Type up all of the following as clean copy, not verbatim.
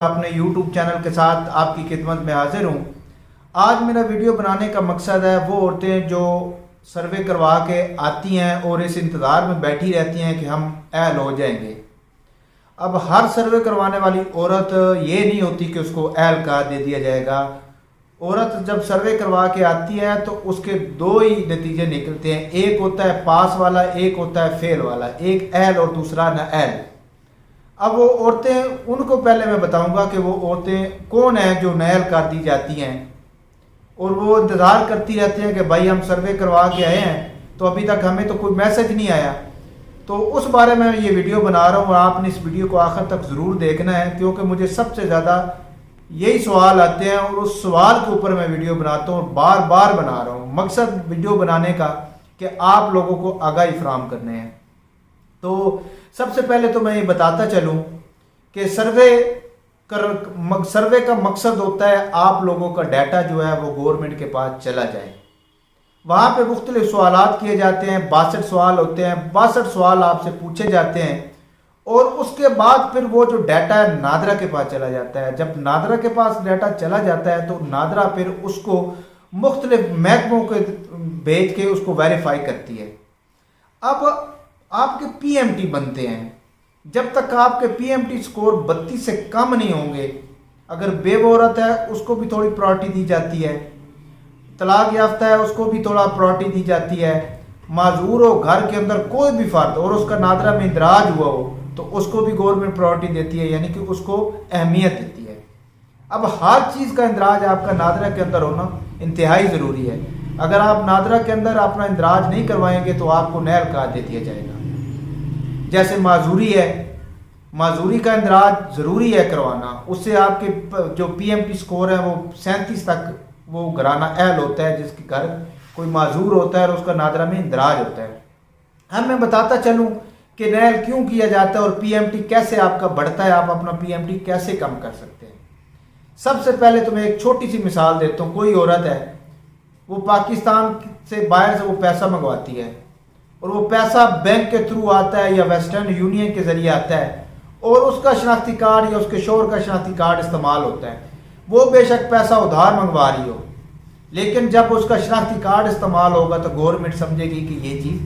अपने YouTube channel के साथ आपकी खिदमत में हाजिर हूँ। आज मेरा वीडियो बनाने का मकसद है वो औरतें जो सर्वे करवा के आती हैं और इस इंतज़ार में बैठी रहती हैं कि हम अहल हो जाएंगे। अब हर सर्वे करवाने वाली औरत ये नहीं होती कि उसको अहल करार दे दिया जाएगा। औरत जब सर्वे करवा के आती है तो उसके दो ही नतीजे निकलते हैं, एक होता है पास वाला, एक होता है फेल वाला, एक अहल और दूसरा न अहल। अब वो औरतें, उनको पहले मैं बताऊंगा कि वो औरतें कौन हैं जो नाअहल कर दी जाती हैं और वो इंतज़ार करती रहती हैं कि भाई हम सर्वे करवा के आए हैं तो अभी तक हमें तो कोई मैसेज नहीं आया। तो उस बारे में ये वीडियो बना रहा हूँ और आपने इस वीडियो को आखिर तक ज़रूर देखना है, क्योंकि मुझे सबसे ज़्यादा यही सवाल आते हैं और उस सवाल के ऊपर मैं वीडियो बनाता हूँ, बार बार बना रहा हूँ। मकसद वीडियो बनाने का कि आप लोगों को आगाही फराहम करने हैं। तो सबसे पहले तो मैं ये बताता चलूं कि सर्वे का मकसद होता है आप लोगों का डाटा जो है वो गवर्नमेंट के पास चला जाए। वहाँ पे मुख्तलिफ सवालात किए जाते हैं, 62 सवाल होते हैं, 62 सवाल आपसे पूछे जाते हैं और उसके बाद फिर वो जो डाटा है नादरा के पास चला जाता है। जब नादरा के पास डाटा चला जाता है तो नादरा फिर उसको मुख्तलिफ महकमों के भेज के उसको वेरीफाई करती है। अब आपके पीएमटी बनते हैं, जब तक आपके पीएमटी स्कोर 32 से कम नहीं होंगे, अगर बेव औरत है उसको भी थोड़ी प्रायोरिटी दी जाती है, तलाक याफ्ता है उसको भी थोड़ा प्रायोरिटी दी जाती है, माजूर हो घर के अंदर कोई भी फर्द और उसका नादरा में इंदराज हुआ हो तो उसको भी गवर्नमेंट प्रायोरिटी देती है, यानी कि उसको अहमियत देती है। अब हर चीज़ का इंदराज आपका नादरा के अंदर होना इंतहाई ज़रूरी है। अगर आप नादरा के अंदर अपना इंदराज नहीं करवाएंगे तो आपको नाअहल करार दे दिया जाएगा। जैसे माजूरी है, माजूरी का इंदराज ज़रूरी है करवाना, उससे आपके जो पीएमटी स्कोर है वो 37 तक वो घराना अहल होता है जिसके घर कोई माजूर होता है और उसका नादरा में इंदराज होता है। अब मैं बताता चलूँ कि नाअहल क्यों किया जाता है और पीएमटी कैसे आपका बढ़ता है, आप अपना पीएमटी कैसे कम कर सकते हैं। सबसे पहले तो मैं एक छोटी सी मिसाल देता हूँ। कोई औरत है, वो पाकिस्तान से बाहर से वो पैसा मंगवाती है और वो पैसा बैंक के थ्रू आता है या वेस्टर्न यूनियन के ज़रिए आता है और उसका शनाख्ती कार्ड या उसके शोहर का शनाख्ती कार्ड इस्तेमाल होता है। वो बेशक पैसा उधार मंगवा रही हो, लेकिन जब उसका शनाख्ती कार्ड इस्तेमाल होगा तो गवर्नमेंट समझेगी कि ये चीज़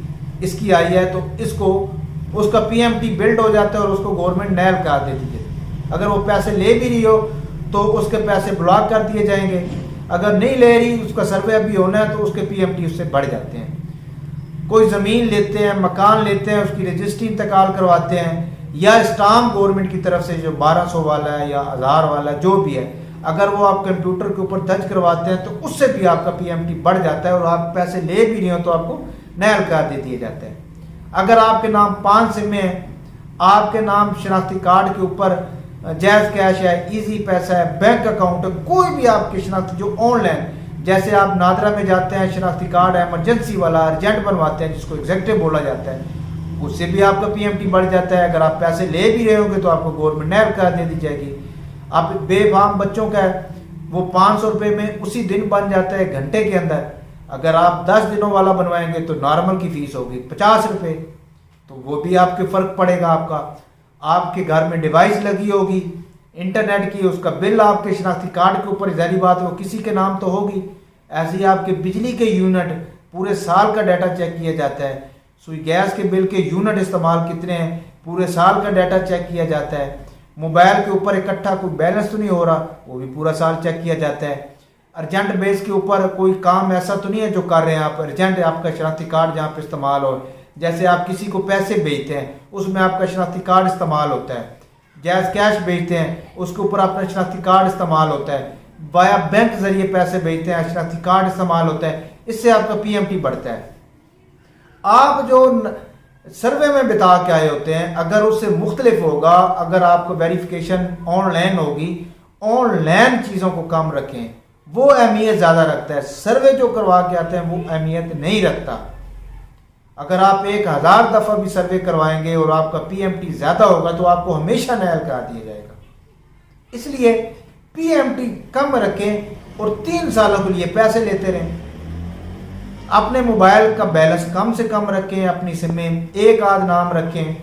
इसकी आई है, तो इसको उसका पीएमटी बिल्ड हो जाता है और उसको गवर्नमेंट नाअहल करार देती है। अगर वो पैसे ले भी रही हो तो उसके पैसे ब्लॉक कर दिए जाएंगे, अगर नहीं ले रही, उसका सर्वे अभी होना है, तो उसके पीएमटी उससे बढ़ जाते हैं। कोई ज़मीन लेते हैं, मकान लेते हैं, उसकी रजिस्ट्री इंतकाल करवाते हैं या स्टाम्प गवर्नमेंट की तरफ से जो 1200 वाला है या 1000 वाला जो भी है, अगर वो आप कंप्यूटर के ऊपर दर्ज करवाते हैं तो उससे भी आपका पीएमटी बढ़ जाता है और आप पैसे ले भी नहीं हो तो आपको नाअहल करार दे दिया जाता है। अगर आपके नाम 5 सिम है, आपके नाम शनाख्ती कार्ड के ऊपर जैज़ कैश है, इजी पैसा है, बैंक अकाउंट है, कोई भी आपकी शनाख्ती जो ऑनलाइन, जैसे आप नादरा में जाते हैं, शनाख्ती कार्ड एमरजेंसी वाला अर्जेंट बनवाते हैं जिसको एग्जेक्टिव बोला जाता है, उससे भी आपका पीएमटी बढ़ जाता है। अगर आप पैसे ले भी रहे होंगे तो आपको गवर्नमेंट नाअहल करार दे दी जाएगी। आप बेफाम बच्चों का है, वो 500 रुपये में उसी दिन बन जाता है, घंटे के अंदर। अगर आप 10 दिनों वाला बनवाएंगे तो नॉर्मल की फ़ीस होगी 50 रुपये, तो वो भी आपके फ़र्क पड़ेगा। आपके घर में डिवाइस लगी होगी इंटरनेट की, उसका बिल आपके शनाख्ती कार्ड के ऊपर, ज़ाहिर बात वो किसी के नाम तो होगी। ऐसे ही आपके बिजली के यूनिट, पूरे साल का डाटा चेक किया जाता है। सुई गैस के बिल के यूनिट इस्तेमाल कितने हैं, पूरे साल का डाटा चेक किया जाता है। मोबाइल के ऊपर इकट्ठा कोई बैलेंस तो नहीं हो रहा, वो भी पूरा साल चेक किया जाता है। अर्जेंट बेस के ऊपर कोई काम ऐसा तो नहीं है जो कर रहे हैं आप, अर्जेंट आपका शनाख्ती कार्ड जहाँ पे इस्तेमाल हो, जैसे आप किसी को पैसे भेजते हैं उसमें आपका शनाख्ती कार्ड इस्तेमाल होता है, जैज़ कैश भेजते हैं उसके ऊपर अपना शनाख्ती कार्ड इस्तेमाल होता है, वाया बैंक जरिए पैसे भेजते हैं शनाख्ती कार्ड इस्तेमाल होता है, इससे आपका पीएमटी बढ़ता है। आप जो सर्वे में बिता के आए होते हैं अगर उससे मुख्तलिफ होगा, अगर आपको वेरिफिकेशन ऑनलाइन होगी, ऑनलाइन चीज़ों को कम रखें, वो अहमियत ज़्यादा रखता है। सर्वे जो करवा के आते हैं वो अहमियत नहीं रखता। अगर आप 1000 दफ़ा भी सर्वे करवाएंगे और आपका पीएमटी ज़्यादा होगा तो आपको हमेशा नाअहल करार दिया जाएगा। इसलिए पीएमटी कम रखें और 3 सालों के लिए पैसे लेते रहें। अपने मोबाइल का बैलेंस कम से कम रखें, अपनी सिम में एक आध नाम रखें,